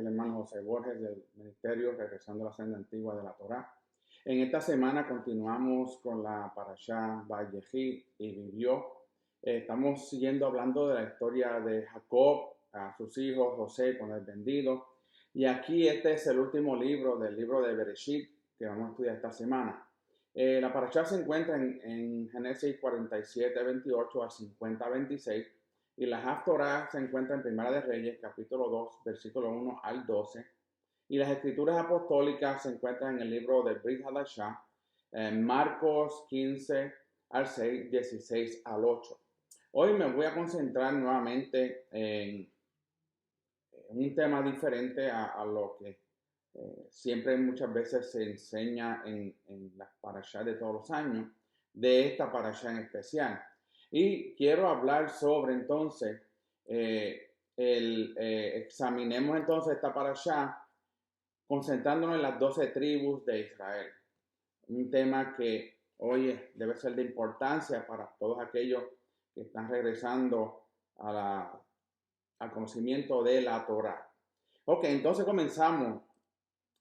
hermano José Borges del Ministerio Regresando a la Senda Antigua de la Torá. En esta semana continuamos con la Parashá Vayehi y vivió. Estamos siguiendo hablando de la historia de Jacob, a sus hijos, José con el vendido. Y aquí este es el último libro del libro de Bereshit que vamos a estudiar esta semana. La Parashá se encuentra en Génesis 47, 28 a 50, 26. Y la Haftorah se encuentra en Primera de Reyes, capítulo 2, versículo 1 al 12. Y las escrituras apostólicas se encuentran en el libro de Brit Hadashah, Marcos 15 al 6, 16 al 8. Hoy me voy a concentrar nuevamente en un tema diferente a lo que siempre muchas veces se enseña en las parashá de todos los años, de esta parashá en especial. Y quiero hablar sobre entonces, examinemos entonces esta parashá concentrándonos en las 12 tribus de Israel. Un tema que hoy debe ser de importancia para todos aquellos que están regresando al conocimiento de la Torá. Ok, entonces comenzamos.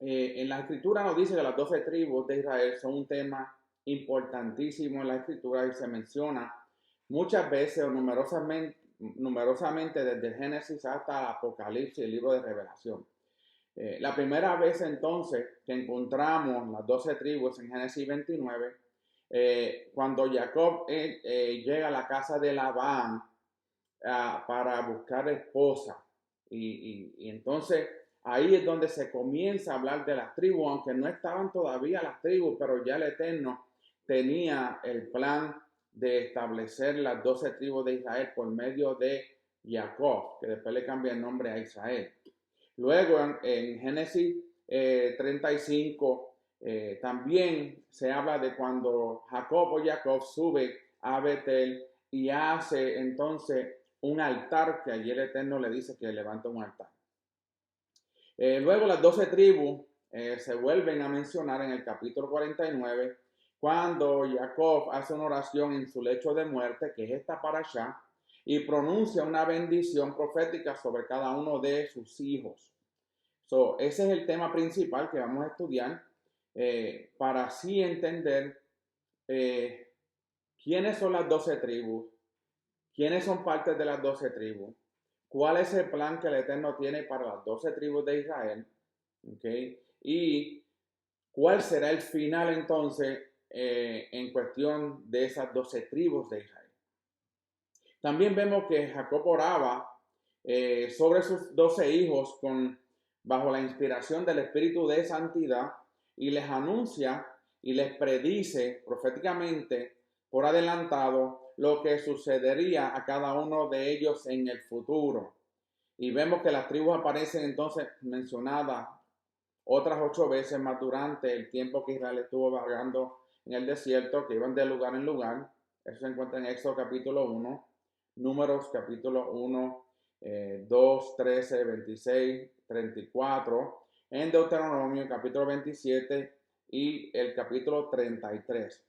En la escritura nos dice que las 12 tribus de Israel son un tema importantísimo en la escritura y se menciona muchas veces o numerosamente desde el Génesis hasta el Apocalipsis, el libro de Revelación. La primera vez entonces que encontramos las 12 tribus en Génesis 29, cuando Jacob llega a la casa de Labán para buscar esposa y entonces ahí es donde se comienza a hablar de las tribus, aunque no estaban todavía las tribus, pero ya el Eterno tenía el plan de establecer las 12 tribus de Israel por medio de Jacob, que después le cambia el nombre a Israel. Luego en Génesis 35 también se habla de cuando Jacob sube a Betel y hace entonces un altar, que allí el Eterno le dice que levanta un altar. Luego las 12 tribus se vuelven a mencionar en el capítulo 49, cuando Jacob hace una oración en su lecho de muerte, que es esta parashá, y pronuncia una bendición profética sobre cada uno de sus hijos. Ese es el tema principal que vamos a estudiar para así entender quiénes son las 12 tribus, quiénes son partes de las 12 tribus, cuál es el plan que el Eterno tiene para las 12 tribus de Israel, ¿okay? Y cuál será el final entonces en cuestión de esas 12 tribus de Israel. También vemos que Jacob oraba sobre sus 12 hijos bajo la inspiración del Espíritu de Santidad y les anuncia y les predice proféticamente por adelantado lo que sucedería a cada uno de ellos en el futuro. Y vemos que las tribus aparecen entonces mencionadas otras 8 veces más durante el tiempo que Israel estuvo vagando en el desierto, que iban de lugar en lugar. Eso se encuentra en Éxodo capítulo 1, Números capítulo 1, 2, 13, 26, 34, en Deuteronomio capítulo 27 y el capítulo 33.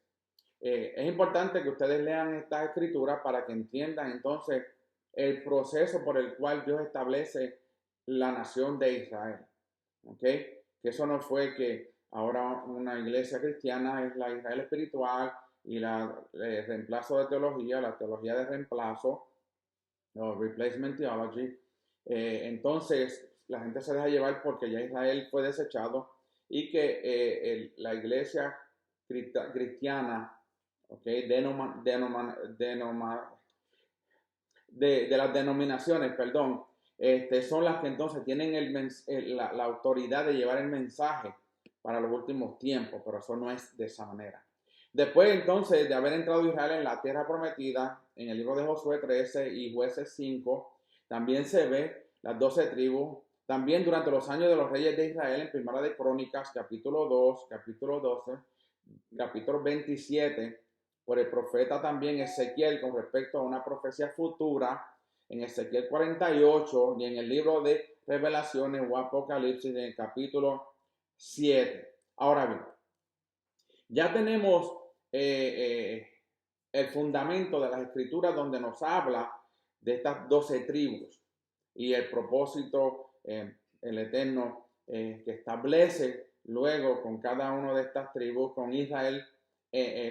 Es importante que ustedes lean estas escrituras para que entiendan entonces el proceso por el cual Dios establece la nación de Israel. ¿Ok? Que eso no fue que ahora una iglesia cristiana es la Israel espiritual y el reemplazo de teología, la teología de reemplazo, o replacement theology. Entonces la gente se deja llevar porque ya Israel fue desechado y que la iglesia cristiana, okay, de las denominaciones, perdón, son las que entonces tienen la autoridad de llevar el mensaje para los últimos tiempos, pero eso no es de esa manera. Después entonces de haber entrado Israel en la tierra prometida, en el libro de Josué 13 y Jueces 5, también se ve las 12 tribus. También durante los años de los reyes de Israel, en Primera de Crónicas, capítulo 2, capítulo 12, capítulo 27, por el profeta también Ezequiel con respecto a una profecía futura, en Ezequiel 48 y en el libro de Revelaciones o Apocalipsis en el capítulo 7. Ahora bien, ya tenemos el fundamento de las escrituras donde nos habla de estas 12 tribus y el propósito el Eterno que establece luego con cada una de estas tribus, con Israel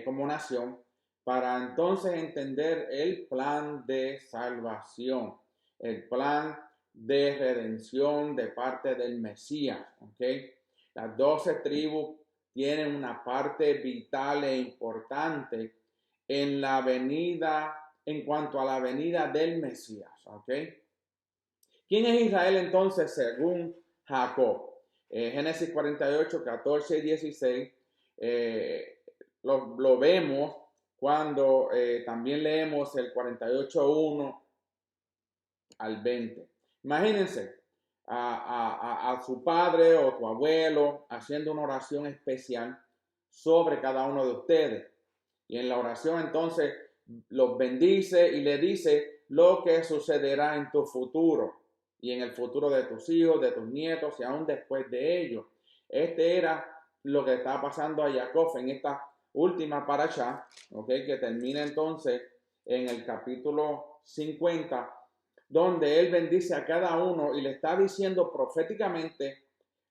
como nación, para entonces entender el plan de salvación, el plan de redención de parte del Mesías. ¿Okay? Las 12 tribus tienen una parte vital e importante en la venida, en cuanto a la venida del Mesías. ¿Okay? ¿Quién es Israel entonces según Jacob? Génesis 48, 14 y 16 lo vemos cuando también leemos el 48, 1 al 20. Imagínense a su padre o tu abuelo haciendo una oración especial sobre cada uno de ustedes. Y en la oración entonces los bendice y le dice lo que sucederá en tu futuro y en el futuro de tus hijos, de tus nietos y aún después de ellos. Este era lo que estaba pasando a Jacob en esta última parashá, ¿okay? Que termina entonces en el capítulo 50, donde él bendice a cada uno y le está diciendo proféticamente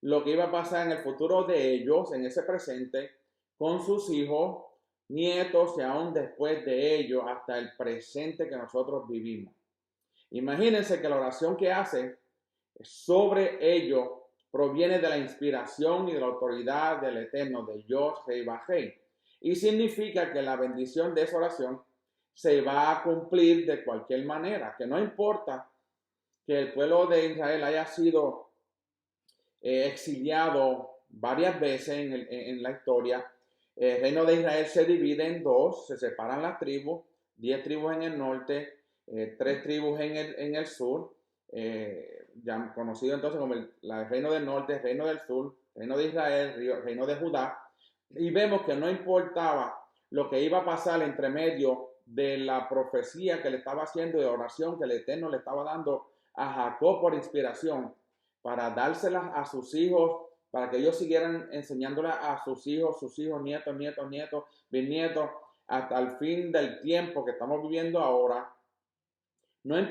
lo que iba a pasar en el futuro de ellos, en ese presente, con sus hijos, nietos y aún después de ellos, hasta el presente que nosotros vivimos. Imagínense que la oración que hace sobre ellos proviene de la inspiración y de la autoridad del Eterno, de Yod Hei Vahei. Y significa que la bendición de esa oración se va a cumplir de cualquier manera, que no importa que el pueblo de Israel haya sido exiliado varias veces en la historia. El reino de Israel se divide en dos, se separan las tribus, 10 tribus en el norte, 3 tribus en el sur, ya conocido entonces como el reino del norte, el reino del sur, reino de Israel, el reino de Judá, y vemos que no importaba lo que iba a pasar entre medio de la profecía que le estaba haciendo, de oración que el Eterno le estaba dando a Jacob por inspiración, para dárselas a sus hijos, para que ellos siguieran enseñándolas a sus hijos, nietos, bisnietos, hasta el fin del tiempo que estamos viviendo ahora. No iba a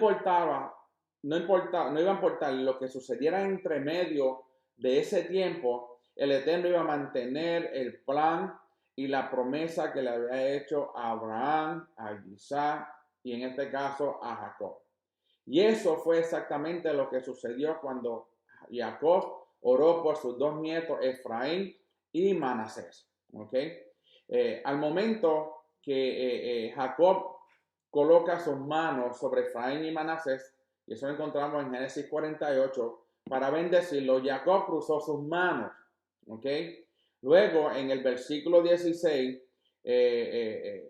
importar lo que sucediera entre medio de ese tiempo, el Eterno iba a mantener el plan y la promesa que le había hecho a Abraham, a Isaac y en este caso a Jacob. Y eso fue exactamente lo que sucedió cuando Jacob oró por sus 2 nietos, Efraín y Manasés. ¿Okay? Al momento que Jacob coloca sus manos sobre Efraín y Manasés, y eso lo encontramos en Génesis 48, para bendecirlo, Jacob cruzó sus manos. ¿Okay? Luego, en el versículo 16, que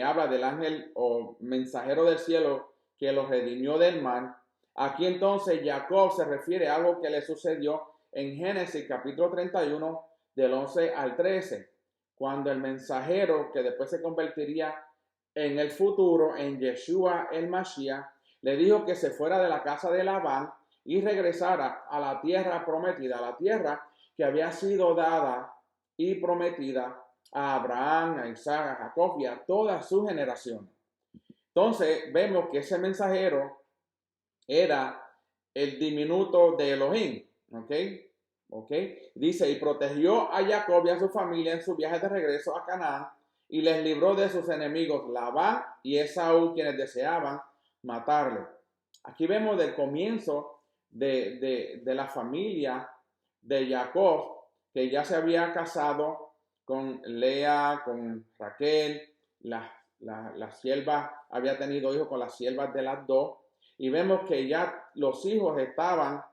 habla del ángel o mensajero del cielo que los redimió del mar, aquí entonces Jacob se refiere a algo que le sucedió en Génesis capítulo 31 del 11 al 13, cuando el mensajero que después se convertiría en el futuro en Yeshua el Mashiach le dijo que se fuera de la casa de Labán y regresara a la tierra prometida, a la tierra que había sido dada y prometida a Abraham, a Isaac, a Jacob y a todas sus generaciones. Entonces vemos que ese mensajero era el diminuto de Elohim, ¿ok? Dice, y protegió a Jacob y a su familia en su viaje de regreso a Canaán y les libró de sus enemigos Labán y Esaú, quienes deseaban matarle. Aquí vemos del comienzo de la familia de Jacob, que ya se había casado con Lea, con Raquel, la sierva había tenido hijos con las siervas de las dos, y vemos que ya los hijos estaban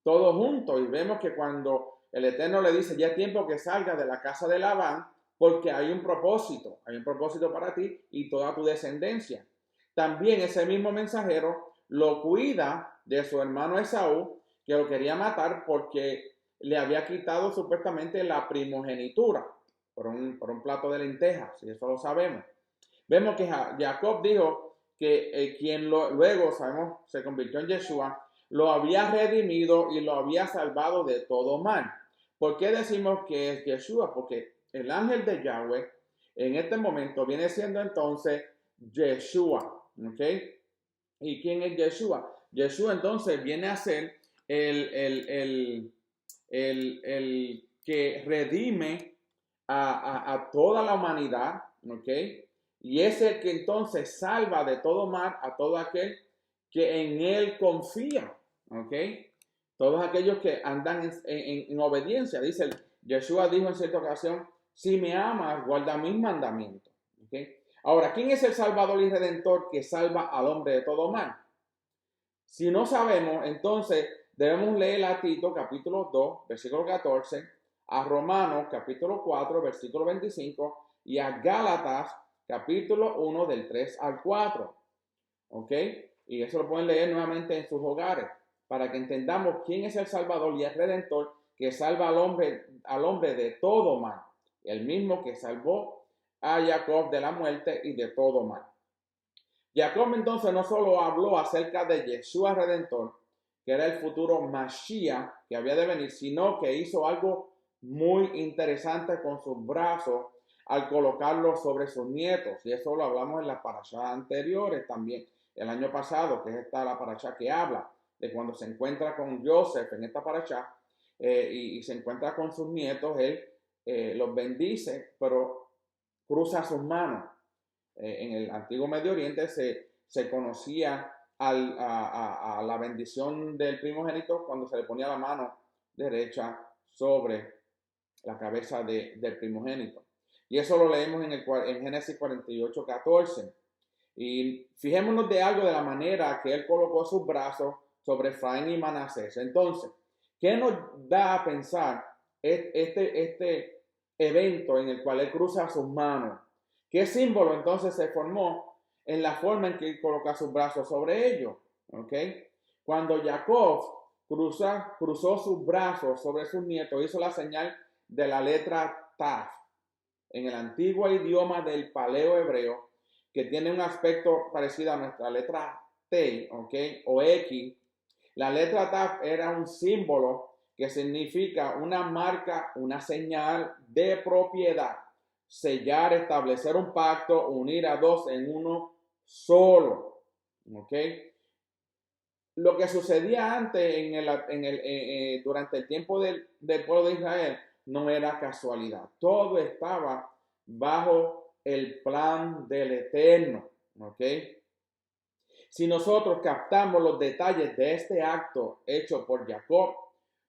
todos juntos, y vemos que cuando el Eterno le dice, ya es tiempo que salga de la casa de Labán, porque hay un propósito para ti y toda tu descendencia. También ese mismo mensajero lo cuida de su hermano Esaú, que lo quería matar porque le había quitado supuestamente la primogenitura por un plato de lentejas, y eso lo sabemos. Vemos que Jacob dijo que quien luego sabemos se convirtió en Yeshua, lo había redimido y lo había salvado de todo mal. ¿Por qué decimos que es Yeshua? Porque el ángel de Yahweh en este momento viene siendo entonces Yeshua. ¿Ok? ¿Y quién es Yeshua? Yeshua entonces viene a ser el que redime a toda la humanidad, ¿ok? Y es el que entonces salva de todo mal a todo aquel que en él confía, ¿ok? Todos aquellos que andan en obediencia. Dice, Yeshua dijo en cierta ocasión, si me amas, guarda mis mandamientos, ¿ok? Ahora, ¿quién es el Salvador y Redentor que salva al hombre de todo mal? Si no sabemos, entonces debemos leer a Tito capítulo 2, versículo 14, a Romanos capítulo 4, versículo 25 y a Gálatas capítulo 1 del 3 al 4. ¿Ok? Y eso lo pueden leer nuevamente en sus hogares para que entendamos quién es el Salvador y el Redentor que salva al hombre de todo mal. El mismo que salvó a Jacob de la muerte y de todo mal. Jacob entonces no solo habló acerca de Yeshua Redentor, que era el futuro Mashiach que había de venir, sino que hizo algo muy interesante con sus brazos al colocarlos sobre sus nietos. Y eso lo hablamos en las parashas anteriores también, el año pasado, que es esta la parashá que habla de cuando se encuentra con Joseph en esta parashá y se encuentra con sus nietos, él los bendice, pero cruza sus manos. En el antiguo Medio Oriente se conocía a la bendición del primogénito cuando se le ponía la mano derecha sobre la cabeza del primogénito. Y eso lo leemos en Génesis 48, 14. Y fijémonos de algo de la manera que él colocó sus brazos sobre Efraín y Manasés. Entonces, ¿qué nos da a pensar este evento en el cual él cruza sus manos? ¿Qué símbolo entonces se formó en la forma en que coloca sus brazos sobre ellos? ¿Ok? Cuando Jacob cruzó sus brazos sobre sus nietos, hizo la señal de la letra Taf en el antiguo idioma del paleo hebreo, que tiene un aspecto parecido a nuestra letra T, ¿ok? O X. La letra Taf era un símbolo que significa una marca, una señal de propiedad. Sellar, establecer un pacto, unir a dos en uno solo. ¿Ok? Lo que sucedía antes durante el tiempo del pueblo de Israel no era casualidad. Todo estaba bajo el plan del Eterno. ¿Ok? Si nosotros captamos los detalles de este acto hecho por Jacob,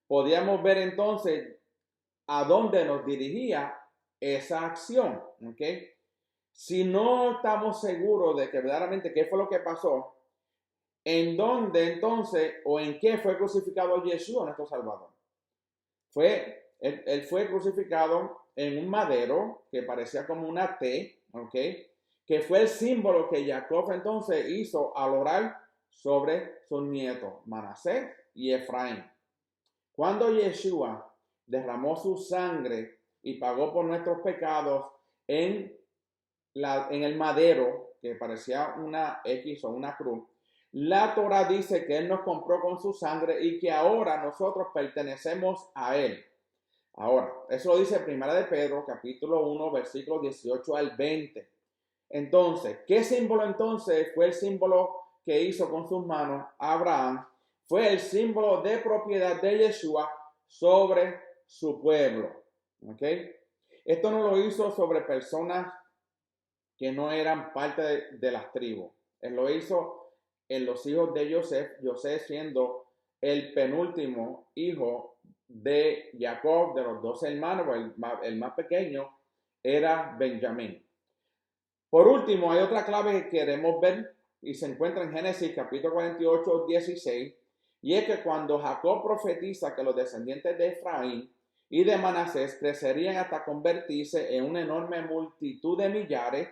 podríamos ver entonces a dónde nos dirigía esa acción, ¿ok? Si no estamos seguros de que verdaderamente qué fue lo que pasó, ¿en dónde entonces o en qué fue crucificado Yeshua, nuestro Salvador? Él fue crucificado en un madero que parecía como una T, ¿ok? Que fue el símbolo que Jacob entonces hizo al orar sobre sus nietos, Manasés y Efraín. Cuando Yeshua derramó su sangre y pagó por nuestros pecados en el madero, que parecía una X o una cruz, la Torah dice que Él nos compró con su sangre y que ahora nosotros pertenecemos a Él. Ahora, eso lo dice Primera de Pedro, capítulo 1, versículos 18 al 20. Entonces, ¿qué símbolo entonces fue el símbolo que hizo con sus manos Abraham? Fue el símbolo de propiedad de Yeshua sobre su pueblo. ¿Ok? Esto no lo hizo sobre personas que no eran parte de las tribus. Él lo hizo en los hijos de José siendo el penúltimo hijo de Jacob, de los 12 hermanos, el más pequeño era Benjamín. Por último, hay otra clave que queremos ver y se encuentra en Génesis capítulo 48, 16, y es que cuando Jacob profetiza que los descendientes de Efraín y de Manasés crecerían hasta convertirse en una enorme multitud de millares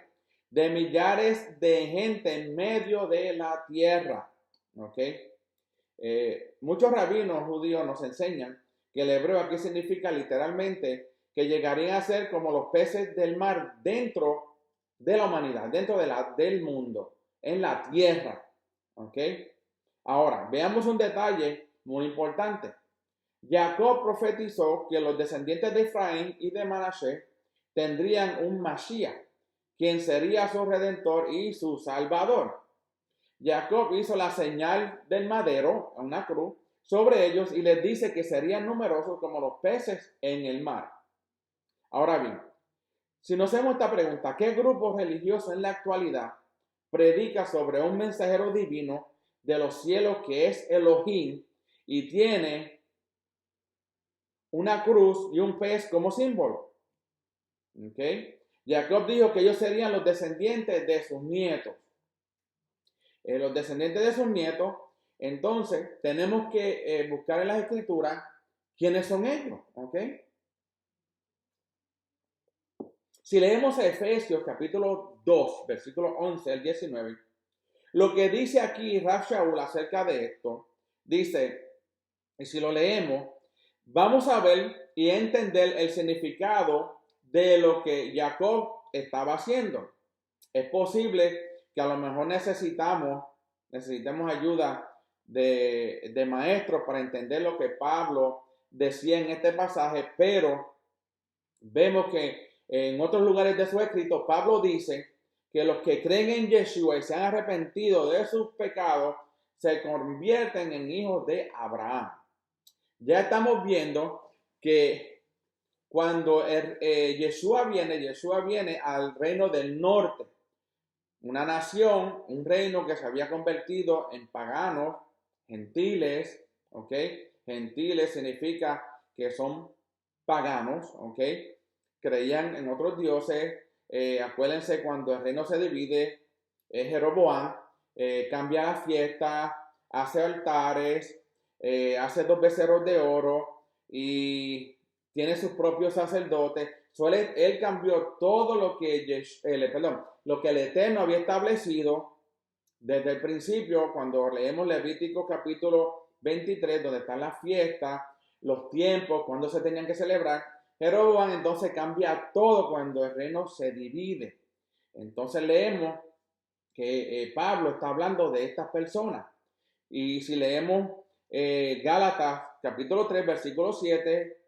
de gente en medio de la tierra. ¿Ok? Muchos rabinos judíos nos enseñan que el hebreo aquí significa literalmente que llegarían a ser como los peces del mar dentro de la humanidad, dentro del mundo, en la tierra. ¿Ok? Ahora, veamos un detalle muy importante. Jacob profetizó que los descendientes de Efraín y de Manasés tendrían un Mashiach, quien sería su redentor y su salvador. Jacob hizo la señal del madero, una cruz, sobre ellos y les dice que serían numerosos como los peces en el mar. Ahora bien, si nos hacemos esta pregunta, ¿qué grupo religioso en la actualidad predica sobre un mensajero divino de los cielos que es Elohim y tiene una cruz y un pez como símbolo? ¿Okay? Jacob dijo que ellos serían los descendientes de sus nietos. Los descendientes de sus nietos, entonces tenemos que buscar en las escrituras quiénes son ellos. ¿Okay? Si leemos Efesios capítulo 2, versículos 11 al 19, lo que dice aquí Rav Shaul acerca de esto, dice, y si lo leemos, vamos a ver y entender el significado de lo que Jacob estaba haciendo. Es posible que a lo mejor necesitemos ayuda de maestros para entender lo que Pablo decía en este pasaje, pero vemos que en otros lugares de su escrito, Pablo dice que los que creen en Yeshua y se han arrepentido de sus pecados, se convierten en hijos de Abraham. Ya estamos viendo que cuando Yeshua viene al reino del norte, una nación, un reino que se había convertido en paganos, gentiles, ¿ok? Gentiles significa que son paganos, ¿ok? Creían en otros dioses. Acuérdense cuando el reino se divide, Jeroboam cambia la fiesta, hace altares, hace 2 becerros de oro y tiene sus propios sacerdotes. Él cambió todo lo que el Eterno había establecido desde el principio, cuando leemos Levítico capítulo 23, donde están las fiestas, los tiempos, cuando se tenían que celebrar. Jeroboam entonces cambia todo cuando el reino se divide. Entonces leemos que Pablo está hablando de estas personas. Y si leemos Gálatas capítulo 3, versículo 7,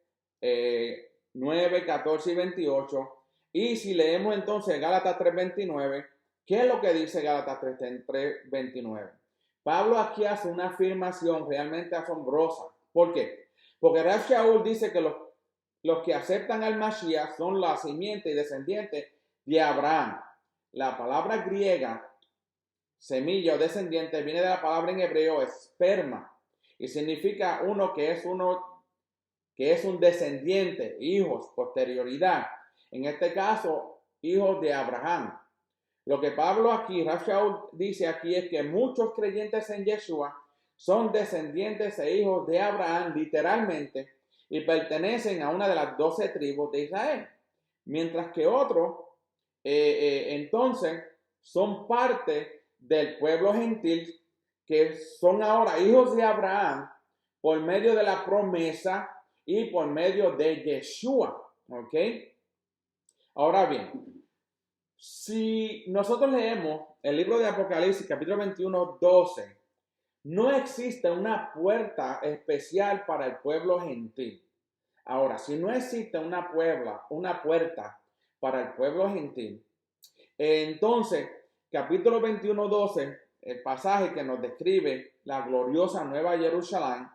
9, 14 y 28, y si leemos entonces Gálatas 3, 29, ¿qué es lo que dice Gálatas 3, 29? Pablo aquí hace una afirmación realmente asombrosa. ¿Por qué? Porque Rav Shaul dice que los que aceptan al Mashiach son la simiente y descendiente de Abraham. La palabra griega, semilla o descendiente, viene de la palabra en hebreo esperma y significa uno que es un descendiente, hijos, posterioridad. En este caso, hijos de Abraham. Lo que Pablo aquí, Rav Shaul dice aquí es que muchos creyentes en Yeshua son descendientes e hijos de Abraham, literalmente, y pertenecen a una de las 12 tribus de Israel. Mientras que otros, entonces, son parte del pueblo gentil, que son ahora hijos de Abraham por medio de la promesa y por medio de Yeshua. ¿Ok? Ahora bien, si nosotros leemos el libro de Apocalipsis, capítulo 21, 12, no existe una puerta especial para el pueblo gentil. Ahora, si no existe una puerta para el pueblo gentil, entonces, capítulo 21, 12, el pasaje que nos describe la gloriosa Nueva Jerusalén,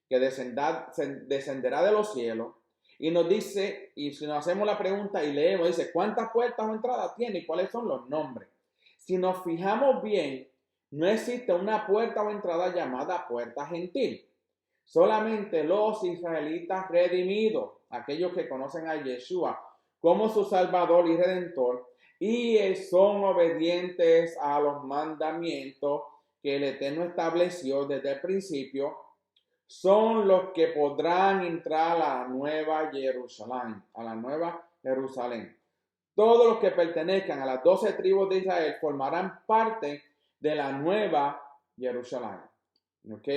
que descenderá de los cielos, y nos dice, y si nos hacemos la pregunta y leemos, dice, ¿cuántas puertas o entradas tiene y cuáles son los nombres? Si nos fijamos bien, no existe una puerta o entrada llamada puerta gentil. Solamente los israelitas redimidos, aquellos que conocen a Yeshua como su Salvador y Redentor, y son obedientes a los mandamientos que el Eterno estableció desde el principio, son los que podrán entrar a la Nueva Jerusalén. Todos los que pertenezcan a las 12 tribus de Israel formarán parte de la Nueva Jerusalén. ¿Ok?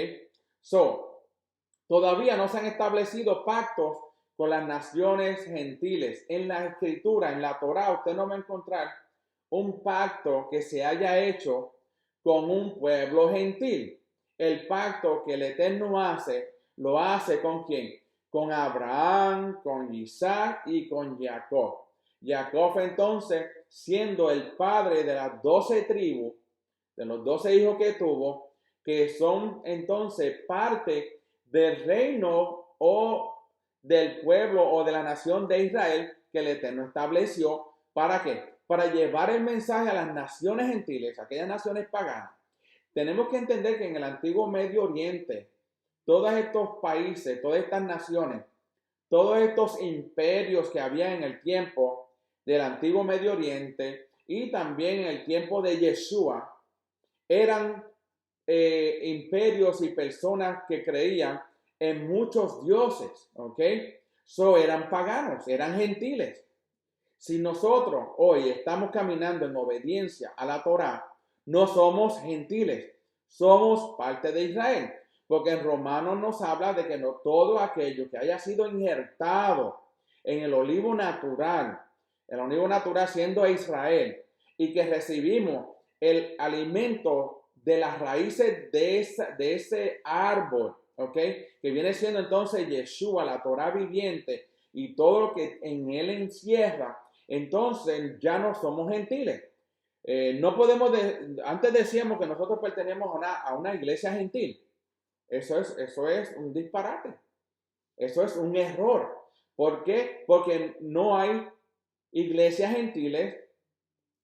Todavía no se han establecido pactos con las naciones gentiles. En la Escritura, en la Torá, usted no va a encontrar un pacto que se haya hecho con un pueblo gentil. El pacto que el Eterno hace, lo hace ¿con quién? Con Abraham, con Isaac y con Jacob. Jacob entonces, siendo el padre de las 12 tribus, de los 12 hijos que tuvo, que son entonces parte del reino o del pueblo o de la nación de Israel que el Eterno estableció. ¿Para qué? Para llevar el mensaje a las naciones gentiles, aquellas naciones paganas. Tenemos que entender que en el antiguo Medio Oriente, todos estos países, todas estas naciones, todos estos imperios que había en el tiempo del antiguo Medio Oriente y también en el tiempo de Yeshua, eran imperios y personas que creían en muchos dioses, ¿ok? Eran paganos, eran gentiles. Si nosotros hoy estamos caminando en obediencia a la Torá, no somos gentiles, somos parte de Israel. Porque en Romanos nos habla de que no todo aquello que haya sido injertado en el olivo natural siendo Israel, y que recibimos el alimento de las raíces de ese árbol, ¿ok? Que viene siendo entonces Yeshua, la Torá viviente, y todo lo que en él encierra, entonces ya no somos gentiles. No podemos, antes decíamos que nosotros pertenecemos a una iglesia gentil. Eso es un disparate. Eso es un error. ¿Por qué? Porque no hay iglesias gentiles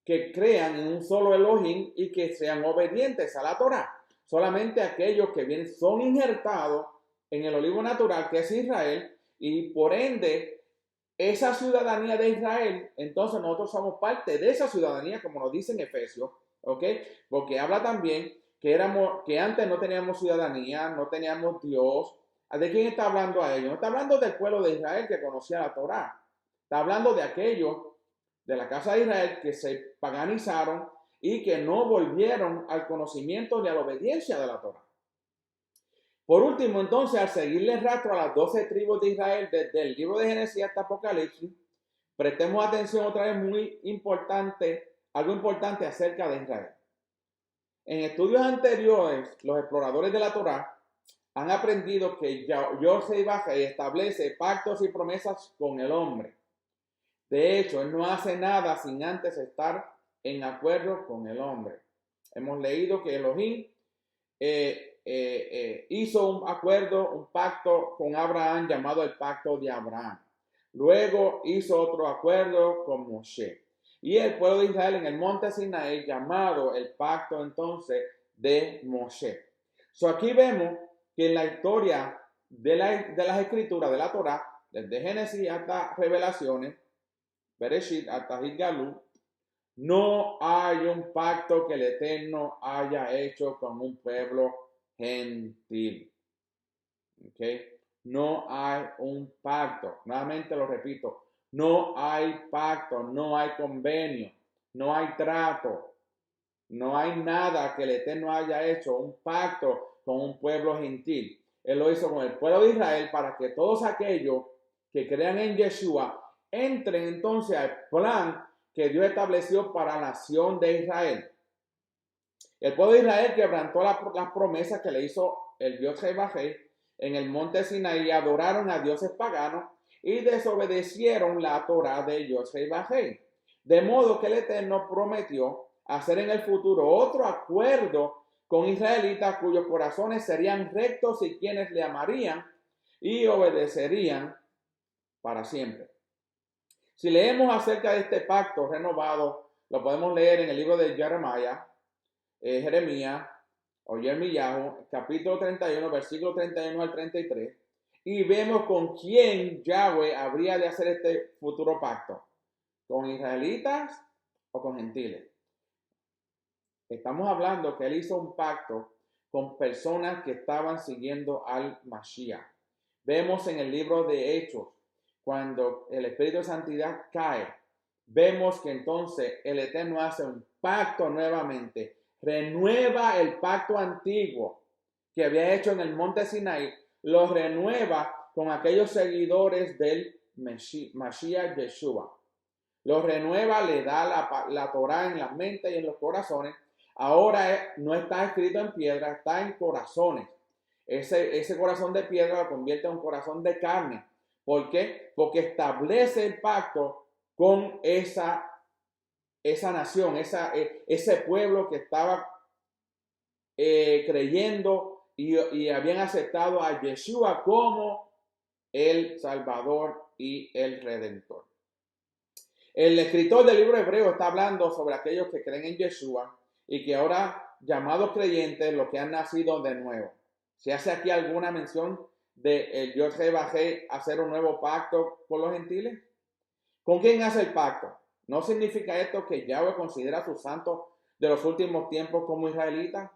que crean en un solo Elohim y que sean obedientes a la Torá. Solamente aquellos que son injertados en el olivo natural, que es Israel, y por ende esa ciudadanía de Israel, entonces nosotros somos parte de esa ciudadanía, como nos dice en Efesios, ¿ok? Porque habla también que antes no teníamos ciudadanía, no teníamos Dios. ¿De quién está hablando a ellos? No está hablando del pueblo de Israel que conocía la Torá. Está hablando de aquellos de la casa de Israel que se paganizaron y que no volvieron al conocimiento ni a la obediencia de la Torá. Por último, entonces, al seguirle el rastro a las 12 tribus de Israel desde el libro de Génesis hasta Apocalipsis, prestemos atención otra vez algo importante acerca de Israel. En estudios anteriores, los exploradores de la Torá han aprendido que Yosef Bajei establece pactos y promesas con el hombre. De hecho, él no hace nada sin antes estar en acuerdo con el hombre. Hemos leído que Elohim hizo un pacto con Abraham llamado el pacto de Abraham. Luego hizo otro acuerdo con Moshe. Y el pueblo de Israel en el monte Sinaí llamado el pacto entonces de Moshe. Aquí vemos que en la historia de las escrituras de la Torá, desde Génesis hasta Revelaciones, Bereshit hasta Gilgalú, no hay un pacto que el Eterno haya hecho con un pueblo gentil. ¿Ok? No hay un pacto. Nuevamente lo repito. No hay pacto, no hay convenio, no hay trato. No hay nada que el Eterno haya hecho, un pacto con un pueblo gentil. Él lo hizo con el pueblo de Israel para que todos aquellos que crean en Yeshua entren entonces al plan que Dios estableció para la nación de Israel. El pueblo de Israel quebrantó las promesas que le hizo el Dios Jebajé en el monte Sinaí, adoraron a dioses paganos y desobedecieron la Torá de Dios Jebajé. De modo que el Eterno prometió hacer en el futuro otro acuerdo con israelitas cuyos corazones serían rectos y quienes le amarían y obedecerían para siempre. Si leemos acerca de este pacto renovado, lo podemos leer en el libro de Jeremías o Jeremiyahu, capítulo 31, versículo 31 al 33, y vemos con quién Yahweh habría de hacer este futuro pacto, con israelitas o con gentiles. Estamos hablando que él hizo un pacto con personas que estaban siguiendo al Mashiach. Vemos en el libro de Hechos, cuando el Espíritu de Santidad cae, vemos que entonces el Eterno hace un pacto nuevamente, renueva el pacto antiguo que había hecho en el monte Sinaí, lo renueva con aquellos seguidores del Mashiach Yeshua. Lo renueva, le da la Torá en la mente y en los corazones. Ahora no está escrito en piedra, está en corazones. Ese corazón de piedra lo convierte en un corazón de carne. ¿Por qué? Porque establece el pacto con esa nación, ese pueblo que estaba creyendo y habían aceptado a Yeshua como el Salvador y el Redentor. El escritor del libro hebreo está hablando sobre aquellos que creen en Yeshua y que ahora, llamados creyentes, los que han nacido de nuevo. ¿Se hace aquí alguna mención de el Dios rebajé hacer un nuevo pacto con los gentiles? ¿Con quién hace el pacto? ¿No significa esto que Yahweh considera a sus santos de los últimos tiempos como israelitas?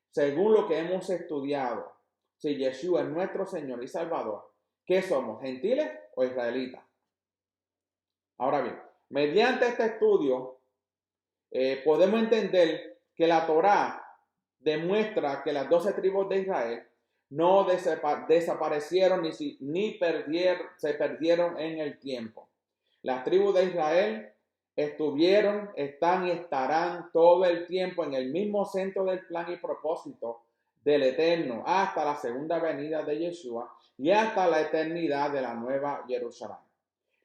Según lo que hemos estudiado, si Yeshua es nuestro Señor y Salvador, ¿qué somos? ¿Gentiles o israelitas? Ahora bien, mediante este estudio podemos entender que la Torá demuestra que las 12 tribus de Israel no desaparecieron se perdieron en el tiempo. Las tribus de Israel estuvieron, están y estarán todo el tiempo en el mismo centro del plan y propósito del Eterno hasta la segunda venida de Yeshua y hasta la eternidad de la Nueva Jerusalén.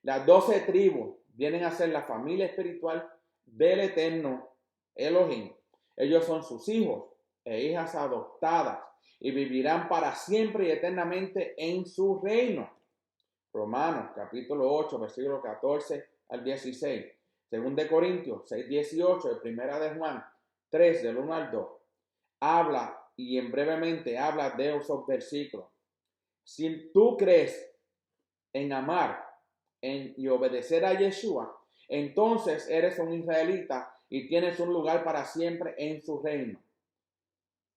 Las 12 tribus vienen a ser la familia espiritual del Eterno Elohim. Ellos son sus hijos e hijas adoptadas y vivirán para siempre y eternamente en su reino. Romanos capítulo 8, versículo 14 al 16. Según de Corintios 6, 18 y primera de Juan 3, del 1 al 2. Habla y en brevemente habla de esos versículos. Si tú crees en amar y obedecer a Yeshua, entonces eres un israelita y tienes un lugar para siempre en su reino.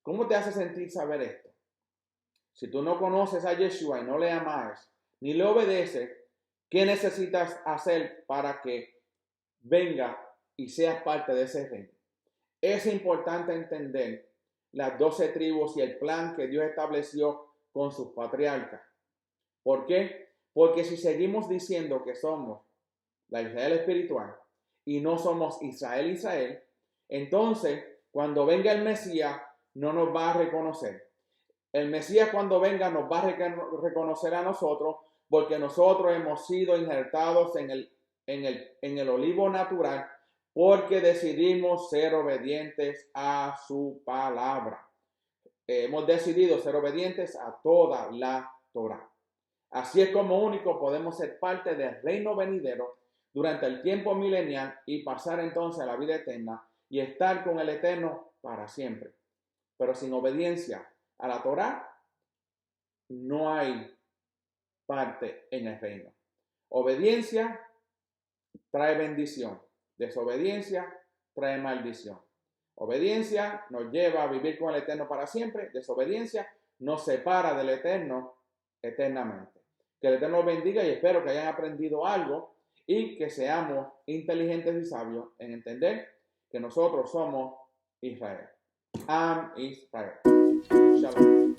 ¿Cómo te hace sentir saber esto? Si tú no conoces a Yeshua y no le amas ni le obedeces, ¿qué necesitas hacer para que venga y seas parte de ese reino? Es importante entender las 12 tribus y el plan que Dios estableció con sus patriarcas. ¿Por qué? Porque si seguimos diciendo que somos la Israel espiritual y no somos Israel, entonces cuando venga el Mesías no nos va a reconocer. El Mesías cuando venga nos va a reconocer a nosotros porque nosotros hemos sido injertados en el olivo natural porque decidimos ser obedientes a su palabra. Hemos decidido ser obedientes a toda la Torá. Así es como único podemos ser parte del reino venidero durante el tiempo milenial y pasar entonces a la vida eterna y estar con el Eterno para siempre. Pero sin obediencia a la Torá no hay parte en el reino. Obediencia trae bendición. Desobediencia trae maldición. Obediencia nos lleva a vivir con el Eterno para siempre. Desobediencia nos separa del Eterno eternamente. Que el Eterno los bendiga y espero que hayan aprendido algo y que seamos inteligentes y sabios en entender que nosotros somos Israel. Am Israel. Shalom.